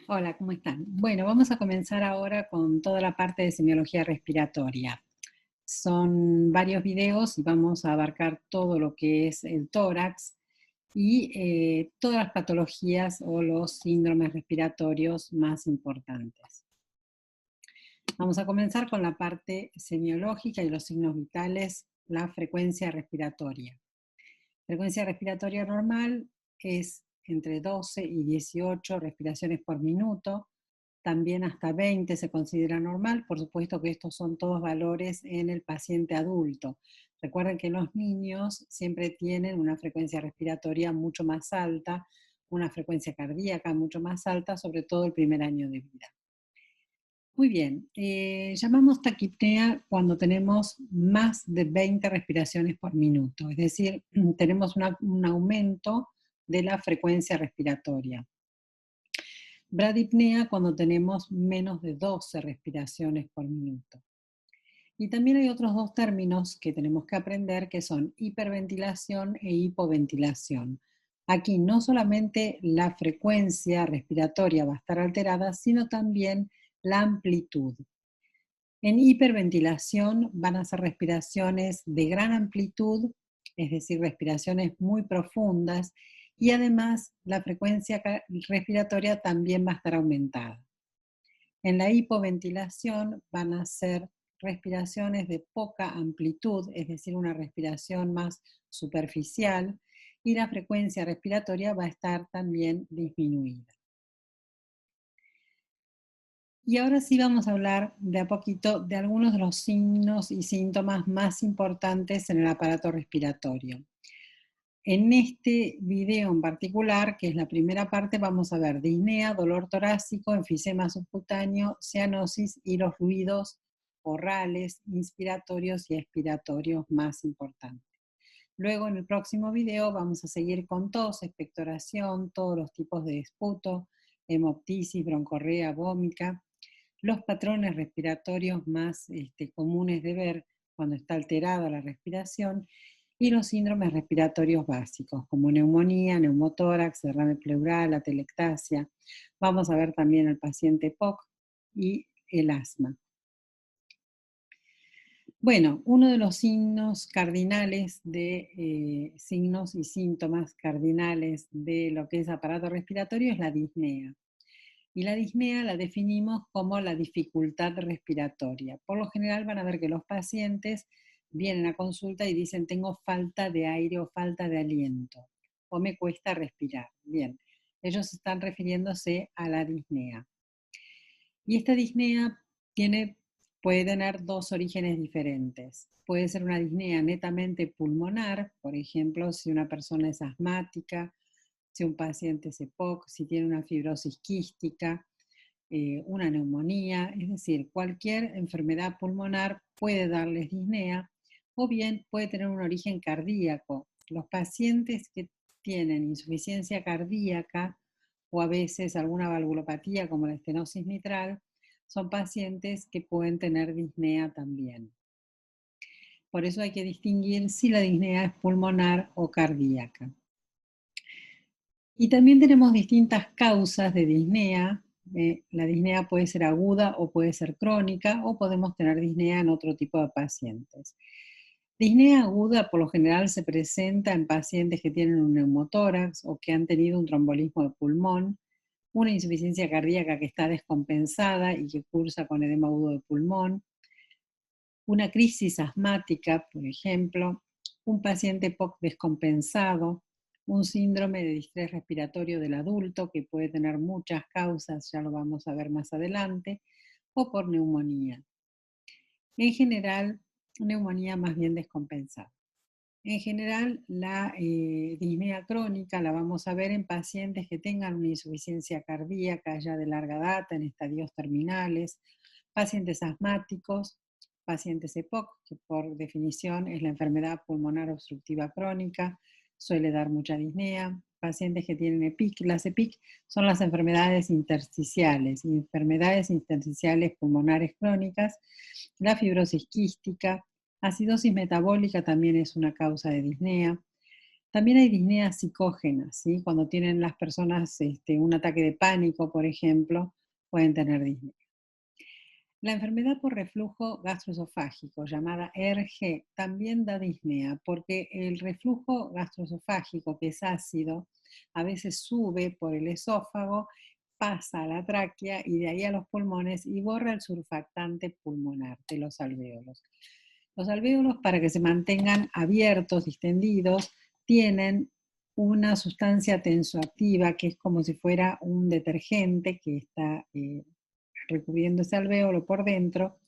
Hola, ¿cómo están? Bueno, vamos a comenzar ahora con toda la parte de semiología respiratoria. Son varios videos y vamos a abarcar todo lo que es el tórax y todas las patologías o los síndromes respiratorios más importantes. Vamos a comenzar con la parte semiológica y los signos vitales, la frecuencia respiratoria. Frecuencia respiratoria normal es entre 12 y 18 respiraciones por minuto. También hasta 20 se considera normal. Por supuesto que estos son todos valores en el paciente adulto. Recuerden que los niños siempre tienen una frecuencia respiratoria mucho más alta, una frecuencia cardíaca mucho más alta, sobre todo el primer año de vida. Muy bien, llamamos taquipnea cuando tenemos más de 20 respiraciones por minuto, es decir, tenemos un aumento de la frecuencia respiratoria. Bradipnea cuando tenemos menos de 12 respiraciones por minuto. Y también hay otros dos términos que tenemos que aprender que son hiperventilación e hipoventilación. Aquí no solamente la frecuencia respiratoria va a estar alterada, sino también la amplitud. En hiperventilación van a ser respiraciones de gran amplitud, es decir, respiraciones muy profundas, y además la frecuencia respiratoria también va a estar aumentada. En la hipoventilación van a ser respiraciones de poca amplitud, es decir, una respiración más superficial, y la frecuencia respiratoria va a estar también disminuida. Y ahora sí vamos a hablar de a poquito de algunos de los signos y síntomas más importantes en el aparato respiratorio. En este video en particular, que es la primera parte, vamos a ver disnea, dolor torácico, enfisema subcutáneo, cianosis y los ruidos orales, inspiratorios y expiratorios más importantes. Luego en el próximo video vamos a seguir con tos, expectoración, todos los tipos de esputo, hemoptisis, broncorrea, vómica, los patrones respiratorios más comunes de ver cuando está alterada la respiración y los síndromes respiratorios básicos, como neumonía, neumotórax, derrame pleural, atelectasia. Vamos a ver también al paciente POC y el asma. Bueno, uno de los signos cardinales signos y síntomas cardinales de lo que es aparato respiratorio es la disnea. Y la disnea la definimos como la dificultad respiratoria. Por lo general van a ver que los pacientes vienen a consulta y dicen tengo falta de aire o falta de aliento o me cuesta respirar. Bien, ellos están refiriéndose a la disnea. Y esta disnea puede tener dos orígenes diferentes. Puede ser una disnea netamente pulmonar, por ejemplo, si una persona es asmática, si un paciente es EPOC, si tiene una fibrosis quística, una neumonía, es decir, cualquier enfermedad pulmonar puede darles disnea o bien puede tener un origen cardíaco. Los pacientes que tienen insuficiencia cardíaca o a veces alguna valvulopatía como la estenosis mitral son pacientes que pueden tener disnea también. Por eso hay que distinguir si la disnea es pulmonar o cardíaca. Y también tenemos distintas causas de disnea. La disnea puede ser aguda o puede ser crónica, o podemos tener disnea en otro tipo de pacientes. Disnea aguda por lo general se presenta en pacientes que tienen un neumotórax o que han tenido un trombolismo de pulmón, una insuficiencia cardíaca que está descompensada y que cursa con edema agudo de pulmón, una crisis asmática, por ejemplo, un paciente POC descompensado, un síndrome de distrés respiratorio del adulto que puede tener muchas causas, ya lo vamos a ver más adelante, o por neumonía. En general, neumonía más bien descompensada. En general, la disnea crónica la vamos a ver en pacientes que tengan una insuficiencia cardíaca ya de larga data, en estadios terminales, pacientes asmáticos, pacientes EPOC, que por definición es la enfermedad pulmonar obstructiva crónica, suele dar mucha disnea, pacientes que tienen EPIC. Las EPIC son las enfermedades intersticiales pulmonares crónicas, la fibrosis quística, acidosis metabólica también es una causa de disnea. También hay disneas psicógenas, ¿sí? Cuando tienen las personas un ataque de pánico, por ejemplo, pueden tener disnea. La enfermedad por reflujo gastroesofágico, llamada ERG, también da disnea, porque el reflujo gastroesofágico, que es ácido, a veces sube por el esófago, pasa a la tráquea y de ahí a los pulmones y borra el surfactante pulmonar de los alvéolos. Los alvéolos, para que se mantengan abiertos, distendidos, tienen una sustancia tensoactiva que es como si fuera un detergente que está recubriendo ese alvéolo por dentro.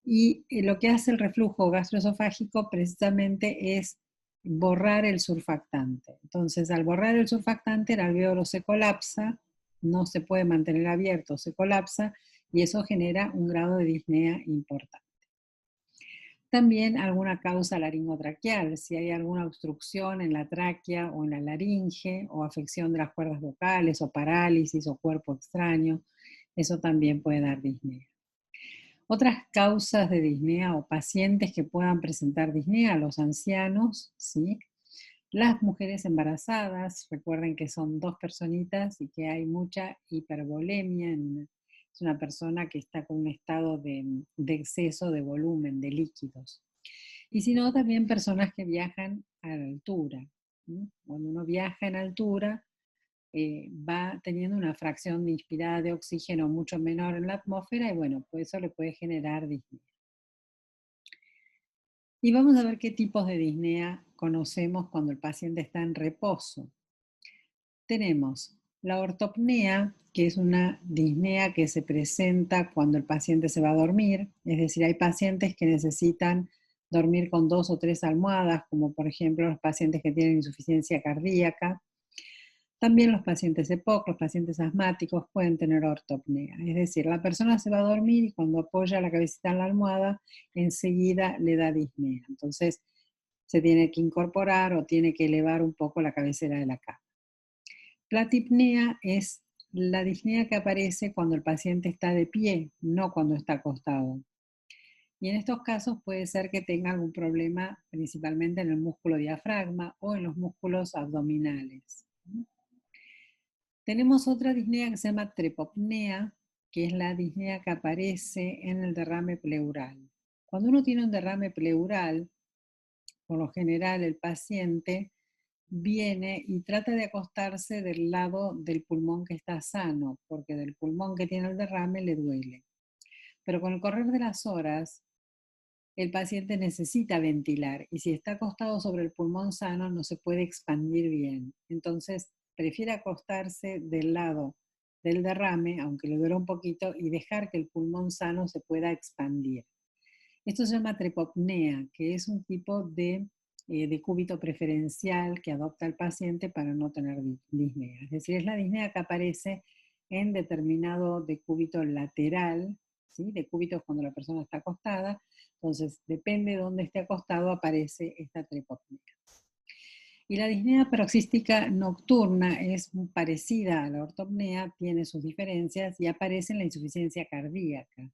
Y lo que hace el reflujo gastroesofágico precisamente es borrar el surfactante. Entonces, al borrar el surfactante, el alvéolo se colapsa, no se puede mantener abierto, se colapsa y eso genera un grado de disnea importante. También alguna causa laringotraqueal, si hay alguna obstrucción en la tráquea o en la laringe, o afección de las cuerdas vocales, o parálisis, o cuerpo extraño, eso también puede dar disnea. Otras causas de disnea o pacientes que puedan presentar disnea, los ancianos, ¿sí? Las mujeres embarazadas, recuerden que son dos personitas y que hay mucha hipervolemia es una persona que está con un estado de exceso de volumen, de líquidos. Y si no, también personas que viajan a la altura. ¿Sí? Cuando uno viaja en altura, va teniendo una fracción de inspirada de oxígeno mucho menor en la atmósfera y bueno, pues eso le puede generar disnea. Y vamos a ver qué tipos de disnea conocemos cuando el paciente está en reposo. Tenemos la ortopnea, que es una disnea que se presenta cuando el paciente se va a dormir, es decir, hay pacientes que necesitan dormir con 2 o 3 almohadas, como por ejemplo los pacientes que tienen insuficiencia cardíaca. También los pacientes EPOC, los pacientes asmáticos pueden tener ortopnea, es decir, la persona se va a dormir y cuando apoya la cabecita en la almohada, enseguida le da disnea. Entonces, se tiene que incorporar o tiene que elevar un poco la cabecera de la cama. Platipnea es la disnea que aparece cuando el paciente está de pie, no cuando está acostado. Y en estos casos puede ser que tenga algún problema principalmente en el músculo diafragma o en los músculos abdominales. Tenemos otra disnea que se llama trepopnea, que es la disnea que aparece en el derrame pleural. Cuando uno tiene un derrame pleural, por lo general el paciente viene y trata de acostarse del lado del pulmón que está sano, porque del pulmón que tiene el derrame le duele. Pero con el correr de las horas, el paciente necesita ventilar y si está acostado sobre el pulmón sano no se puede expandir bien. Entonces prefiere acostarse del lado del derrame, aunque le duele un poquito, y dejar que el pulmón sano se pueda expandir. Esto se llama trepopnea, que es un tipo de decúbito preferencial que adopta el paciente para no tener disnea. Es decir, es la disnea que aparece en determinado decúbito lateral, ¿sí? Decúbitos cuando la persona está acostada. Entonces, depende de dónde esté acostado, aparece esta trepopnea. Y la disnea paroxística nocturna es parecida a la ortopnea, tiene sus diferencias y aparece en la insuficiencia cardíaca.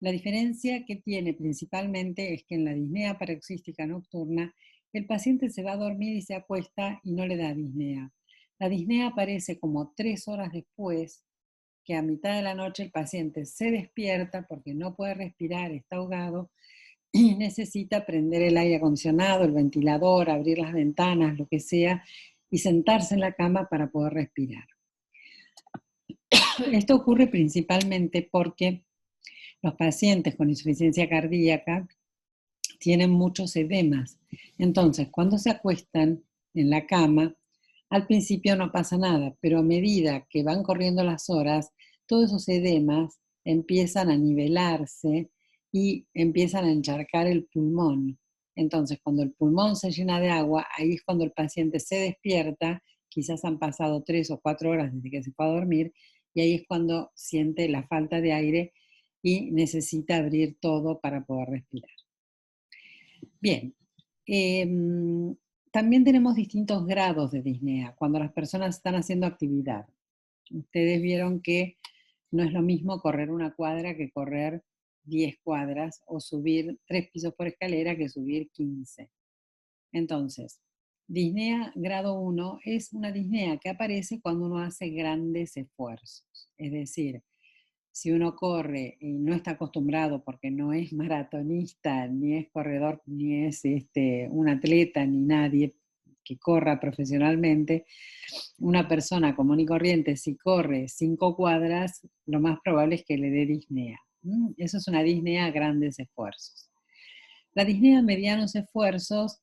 La diferencia que tiene principalmente es que en la disnea paroxística nocturna el paciente se va a dormir y se acuesta y no le da disnea. La disnea aparece como 3 horas después, que a mitad de la noche el paciente se despierta porque no puede respirar, está ahogado y necesita prender el aire acondicionado, el ventilador, abrir las ventanas, lo que sea, y sentarse en la cama para poder respirar. Esto ocurre principalmente porque los pacientes con insuficiencia cardíaca tienen muchos edemas. Entonces, cuando se acuestan en la cama, al principio no pasa nada, pero a medida que van corriendo las horas, todos esos edemas empiezan a nivelarse y empiezan a encharcar el pulmón. Entonces, cuando el pulmón se llena de agua, ahí es cuando el paciente se despierta, quizás han pasado 3 o 4 horas desde que se fue a dormir, y ahí es cuando siente la falta de aire y necesita abrir todo para poder respirar. Bien, también tenemos distintos grados de disnea cuando las personas están haciendo actividad. Ustedes vieron que no es lo mismo correr una cuadra que correr 10 cuadras o subir 3 pisos por escalera que subir 15. Entonces, Disnea grado 1 es una disnea que aparece cuando uno hace grandes esfuerzos. Es decir, si uno corre y no está acostumbrado porque no es maratonista, ni es corredor, ni es un atleta, ni nadie que corra profesionalmente, una persona común y corriente, si corre 5 cuadras, lo más probable es que le dé disnea. Eso es una disnea a grandes esfuerzos. La disnea a medianos esfuerzos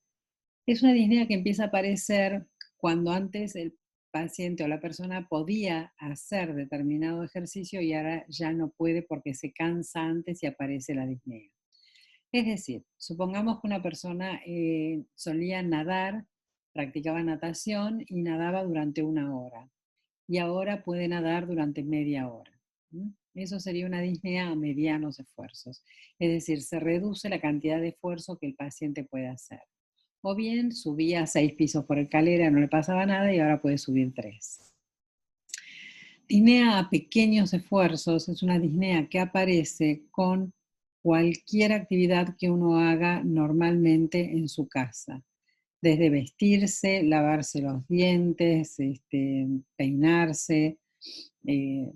es una disnea que empieza a aparecer cuando antes el paciente o la persona podía hacer determinado ejercicio y ahora ya no puede porque se cansa antes y aparece la disnea. Es decir, supongamos que una persona solía nadar, practicaba natación y nadaba durante 1 hora y ahora puede nadar durante media hora. Eso sería una disnea a medianos esfuerzos. Es decir, se reduce la cantidad de esfuerzo que el paciente puede hacer. O bien subía 6 pisos por escalera, no le pasaba nada y ahora puede subir 3. Disnea a pequeños esfuerzos es una disnea que aparece con cualquier actividad que uno haga normalmente en su casa, desde vestirse, lavarse los dientes, peinarse, eh,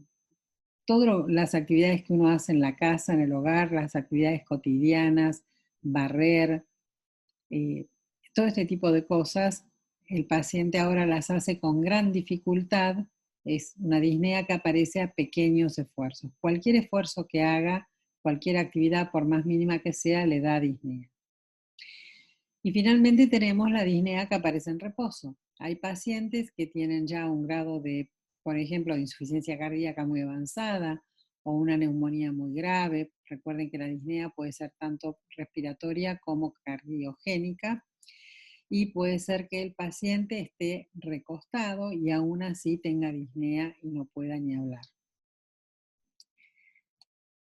todas las actividades que uno hace en la casa, en el hogar, las actividades cotidianas, barrer, eh, todo este tipo de cosas, el paciente ahora las hace con gran dificultad. Es una disnea que aparece a pequeños esfuerzos. Cualquier esfuerzo que haga, cualquier actividad, por más mínima que sea, le da disnea. Y finalmente tenemos la disnea que aparece en reposo. Hay pacientes que tienen ya un grado de, por ejemplo, de insuficiencia cardíaca muy avanzada o una neumonía muy grave. Recuerden que la disnea puede ser tanto respiratoria como cardiogénica y puede ser que el paciente esté recostado y aún así tenga disnea y no pueda ni hablar.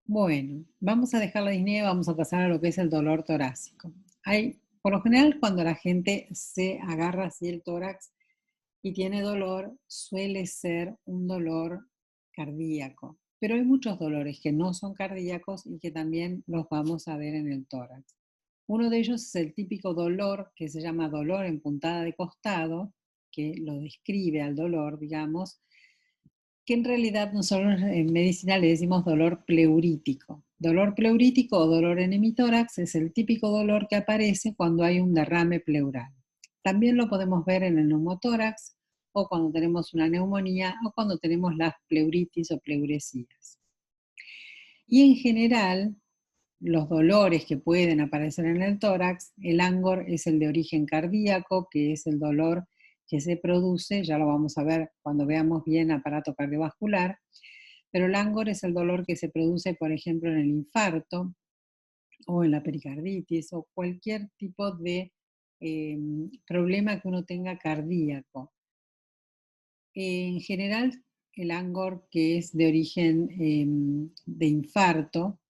Bueno, vamos a dejar la disnea y vamos a pasar a lo que es el dolor torácico. Por lo general, cuando la gente se agarra así el tórax y tiene dolor, suele ser un dolor cardíaco. Pero hay muchos dolores que no son cardíacos y que también los vamos a ver en el tórax. Uno de ellos es el típico dolor que se llama dolor en puntada de costado, que lo describe al dolor, digamos, que en realidad nosotros en medicina le decimos dolor pleurítico. Dolor pleurítico o dolor en hemitórax es el típico dolor que aparece cuando hay un derrame pleural. También lo podemos ver en el neumotórax o cuando tenemos una neumonía o cuando tenemos las pleuritis o pleuresías. Y en general, los dolores que pueden aparecer en el tórax, el ángor es el de origen cardíaco, que es el dolor que se produce, ya lo vamos a ver cuando veamos bien aparato cardiovascular, pero el ángor es el dolor que se produce, por ejemplo, en el infarto o en la pericarditis o cualquier tipo de problema que uno tenga cardíaco. En general, el ANGOR, que es de origen de infarto,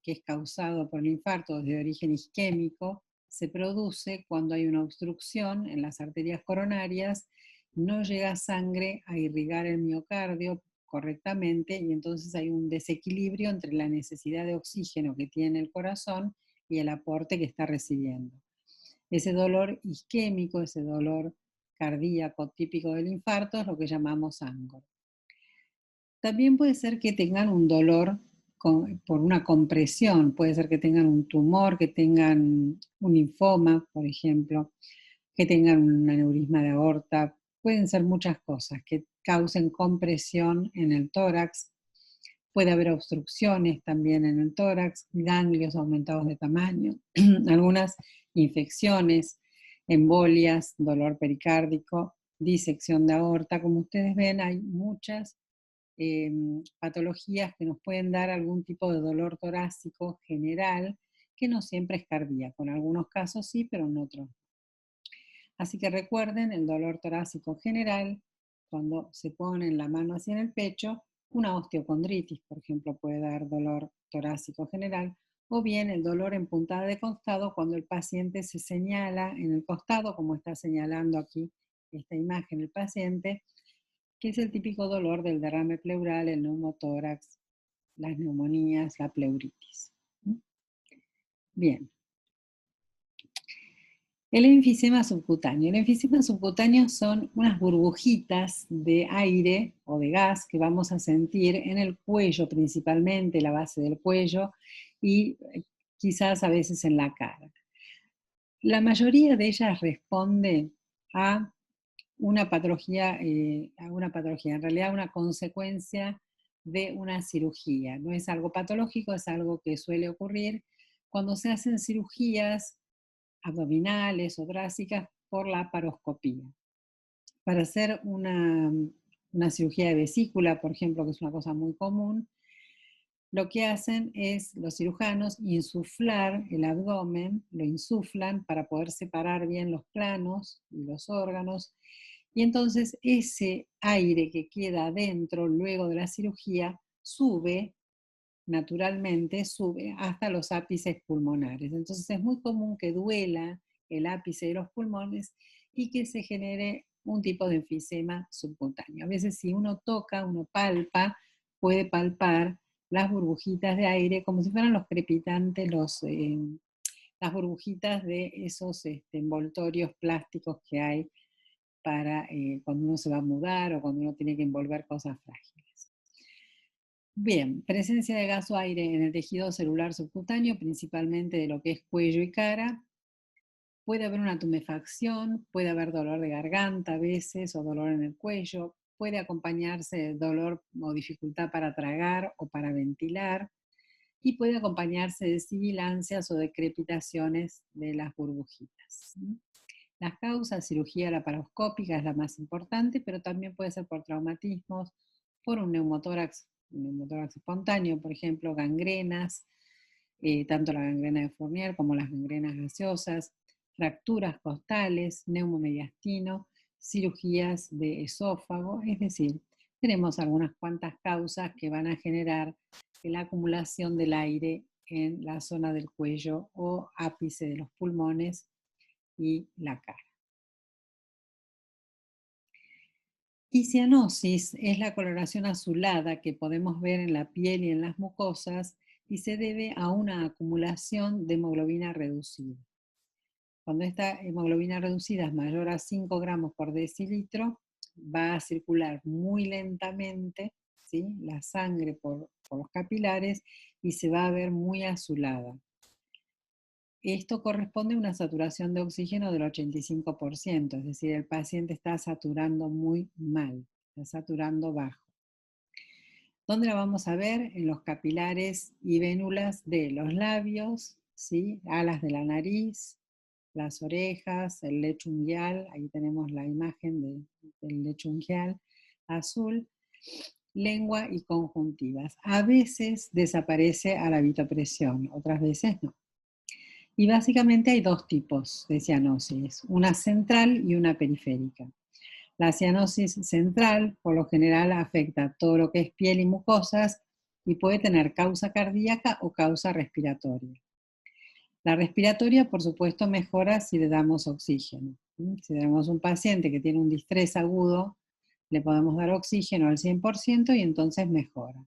que es causado por el infarto de origen isquémico, se produce cuando hay una obstrucción en las arterias coronarias, no llega sangre a irrigar el miocardio correctamente y entonces hay un desequilibrio entre la necesidad de oxígeno que tiene el corazón y el aporte que está recibiendo. Ese dolor isquémico, ese dolor cardíaco típico del infarto es lo que llamamos ANGOR. También puede ser que tengan un dolor por una compresión, puede ser que tengan un tumor, que tengan un linfoma, por ejemplo, que tengan un aneurisma de aorta, pueden ser muchas cosas que causen compresión en el tórax. Puede haber obstrucciones también en el tórax, ganglios aumentados de tamaño, algunas infecciones, embolias, dolor pericárdico, disección de aorta. Como ustedes ven, hay muchas patologías que nos pueden dar algún tipo de dolor torácico general, que no siempre es cardíaco. En algunos casos sí, pero en otros no. Así que recuerden el dolor torácico general, cuando se pone la mano hacia en el pecho, una osteocondritis, por ejemplo, puede dar dolor torácico general, o bien el dolor en puntada de costado cuando el paciente se señala en el costado, como está señalando aquí esta imagen el paciente, que es el típico dolor del derrame pleural, el neumotórax, las neumonías, la pleuritis. Bien. El enfisema subcutáneo. El enfisema subcutáneo son unas burbujitas de aire o de gas que vamos a sentir en el cuello principalmente, la base del cuello y quizás a veces en la cara. La mayoría de ellas responde a una patología, en realidad una consecuencia de una cirugía. No es algo patológico, es algo que suele ocurrir cuando se hacen cirugías abdominales o torácicas por la paroscopía. Para hacer una cirugía de vesícula, por ejemplo, que es una cosa muy común, lo que hacen es los cirujanos insuflar el abdomen, lo insuflan para poder separar bien los planos y los órganos, y entonces ese aire que queda adentro luego de la cirugía sube, naturalmente sube hasta los ápices pulmonares. Entonces es muy común que duela el ápice de los pulmones y que se genere un tipo de enfisema subcutáneo. A veces si uno toca, uno palpa, puede palpar las burbujitas de aire como si fueran los crepitantes, las burbujitas de esos envoltorios plásticos que hay para cuando uno se va a mudar o cuando uno tiene que envolver cosas frágiles. Bien, presencia de gas o aire en el tejido celular subcutáneo, principalmente de lo que es cuello y cara. Puede haber una tumefacción, puede haber dolor de garganta a veces o dolor en el cuello, puede acompañarse de dolor o dificultad para tragar o para ventilar y puede acompañarse de sibilancias o de crepitaciones de las burbujitas. Las causas, cirugía laparoscópica es la más importante, pero también puede ser por traumatismos, por un neumotórax espontáneo, por ejemplo, gangrenas, tanto la gangrena de Fournier como las gangrenas gaseosas, fracturas costales, neumomediastino, cirugías de esófago, es decir, tenemos algunas cuantas causas que van a generar la acumulación del aire en la zona del cuello o ápice de los pulmones y la cara. Y cianosis es la coloración azulada que podemos ver en la piel y en las mucosas y se debe a una acumulación de hemoglobina reducida. Cuando esta hemoglobina reducida es mayor a 5 gramos por decilitro, va a circular muy lentamente, ¿sí?, la sangre por los capilares y se va a ver muy azulada. Esto corresponde a una saturación de oxígeno del 85%, es decir, el paciente está saturando muy mal, está saturando bajo. ¿Dónde la vamos a ver? En los capilares y vénulas de los labios, ¿sí?, alas de la nariz, las orejas, el lecho unguial, ahí tenemos la imagen del lecho unguial azul, lengua y conjuntivas. A veces desaparece a la vitopresión, otras veces no. Y básicamente hay dos tipos de cianosis, una central y una periférica. La cianosis central, por lo general, afecta todo lo que es piel y mucosas y puede tener causa cardíaca o causa respiratoria. La respiratoria, por supuesto, mejora si le damos oxígeno. Si tenemos un paciente que tiene un distrés agudo, le podemos dar oxígeno al 100% y entonces mejora.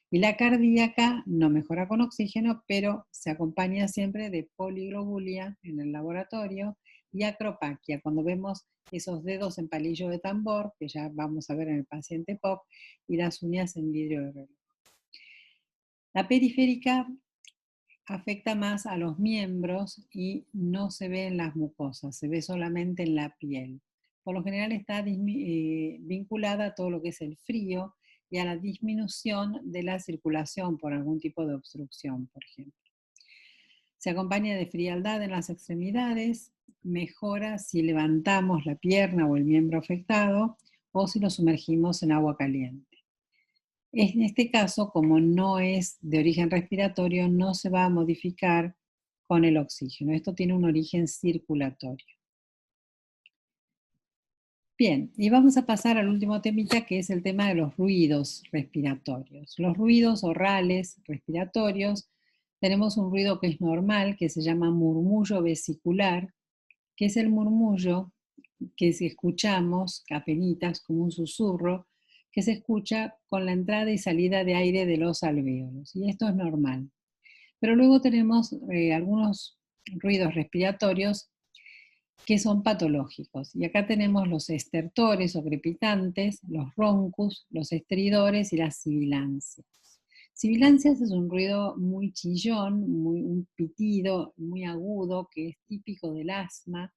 Y la cardíaca no mejora con oxígeno, pero se acompaña siempre de poliglobulia en el laboratorio y acropaquia, cuando vemos esos dedos en palillo de tambor, que ya vamos a ver en el paciente POC, y las uñas en vidrio de reloj. La periférica afecta más a los miembros y no se ve en las mucosas, se ve solamente en la piel. Por lo general está vinculada a todo lo que es el frío y a la disminución de la circulación por algún tipo de obstrucción, por ejemplo. Se acompaña de frialdad en las extremidades, mejora si levantamos la pierna o el miembro afectado o si lo sumergimos en agua caliente. En este caso, como no es de origen respiratorio, no se va a modificar con el oxígeno. Esto tiene un origen circulatorio. Bien, y vamos a pasar al último temita, que es el tema de los ruidos respiratorios. Los ruidos orales respiratorios, tenemos un ruido que es normal, que se llama murmullo vesicular, que es el murmullo que si escuchamos, apenitas, como un susurro, que se escucha con la entrada y salida de aire de los alvéolos, y esto es normal. Pero luego tenemos algunos ruidos respiratorios que son patológicos. Y acá tenemos los estertores o crepitantes, los roncus, los estridores y las sibilancias. Sibilancias es un ruido muy chillón, un pitido muy agudo que es típico del asma,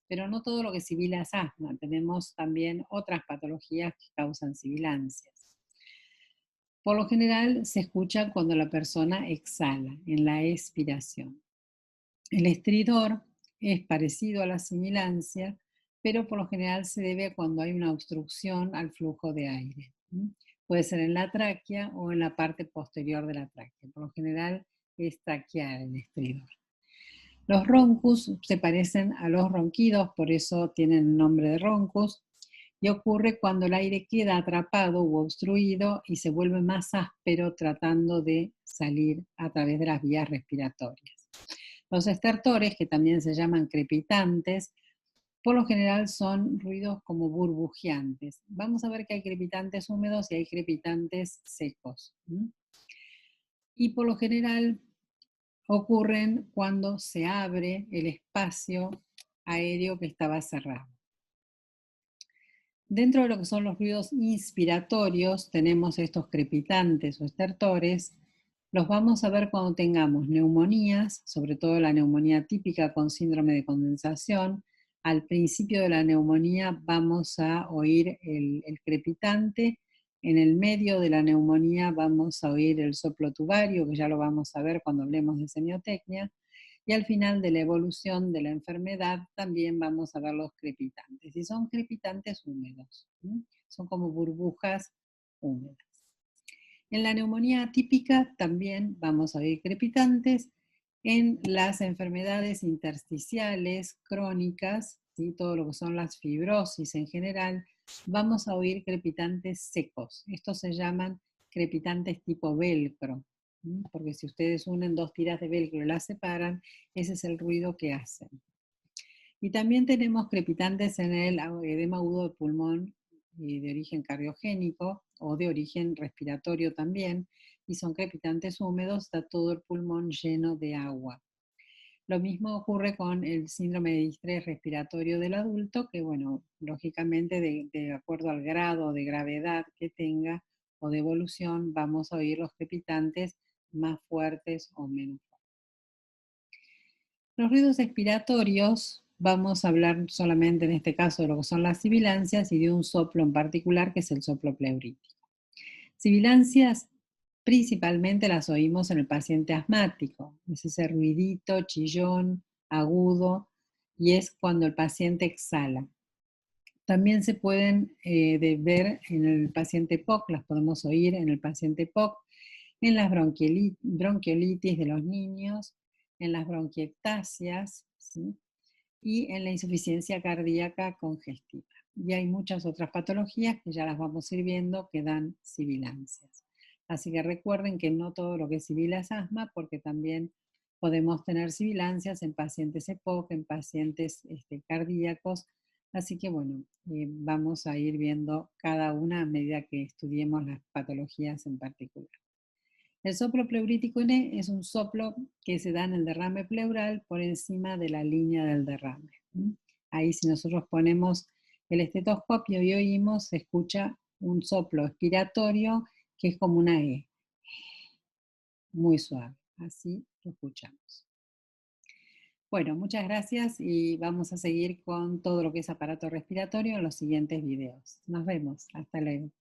pero no todo lo que sibila es asma. Tenemos también otras patologías que causan sibilancias. Por lo general se escucha cuando la persona exhala, en la expiración. El estridor es parecido a la sibilancia, pero por lo general se debe cuando hay una obstrucción al flujo de aire. Puede ser en la tráquea o en la parte posterior de la tráquea. Por lo general es traquear el estridor. Los roncus se parecen a los ronquidos, por eso tienen el nombre de roncus, y ocurre cuando el aire queda atrapado u obstruido y se vuelve más áspero tratando de salir a través de las vías respiratorias. Los estertores, que también se llaman crepitantes, por lo general son ruidos como burbujeantes. Vamos a ver que hay crepitantes húmedos y hay crepitantes secos. Y por lo general ocurren cuando se abre el espacio aéreo que estaba cerrado. Dentro de lo que son los ruidos inspiratorios, tenemos estos crepitantes o estertores. Los vamos a ver cuando tengamos neumonías, sobre todo la neumonía típica con síndrome de condensación. Al principio de la neumonía vamos a oír el crepitante. En el medio de la neumonía vamos a oír el soplo tubario, que ya lo vamos a ver cuando hablemos de semiotecnia. Y al final de la evolución de la enfermedad también vamos a ver los crepitantes. Y son crepitantes húmedos. Son como burbujas húmedas. En la neumonía típica también vamos a oír crepitantes. En las enfermedades intersticiales crónicas, ¿sí? Todo lo que son las fibrosis en general, vamos a oír crepitantes secos. Estos se llaman crepitantes tipo velcro, porque si ustedes unen dos tiras de velcro y las separan, ese es el ruido que hacen. Y también tenemos crepitantes en el edema agudo de pulmón de origen cardiogénico o de origen respiratorio también, y son crepitantes húmedos, está todo el pulmón lleno de agua. Lo mismo ocurre con el síndrome de distrés respiratorio del adulto, que bueno, lógicamente de acuerdo al grado de gravedad que tenga o de evolución, vamos a oír los crepitantes más fuertes o menos fuertes. Los ruidos expiratorios, vamos a hablar solamente en este caso de lo que son las sibilancias y de un soplo en particular que es el soplo pleurítico. Sibilancias principalmente las oímos en el paciente asmático, es ese ruidito, chillón, agudo, y es cuando el paciente exhala. También se pueden ver en el paciente POC, las podemos oír en el paciente POC, en las bronquiolitis de los niños, en las bronquiectasias, ¿sí? Y en la insuficiencia cardíaca congestiva. Y hay muchas otras patologías que ya las vamos a ir viendo que dan sibilancias. Así que recuerden que no todo lo que sibila es asma, porque también podemos tener sibilancias en pacientes EPOC, en pacientes cardíacos. Así que bueno, vamos a ir viendo cada una a medida que estudiemos las patologías en particular. El soplo pleurítico es un soplo que se da en el derrame pleural por encima de la línea del derrame. Ahí si nosotros ponemos el estetoscopio y oímos, se escucha un soplo expiratorio que es como una E, muy suave. Así lo escuchamos. Bueno, muchas gracias y vamos a seguir con todo lo que es aparato respiratorio en los siguientes videos. Nos vemos. Hasta luego.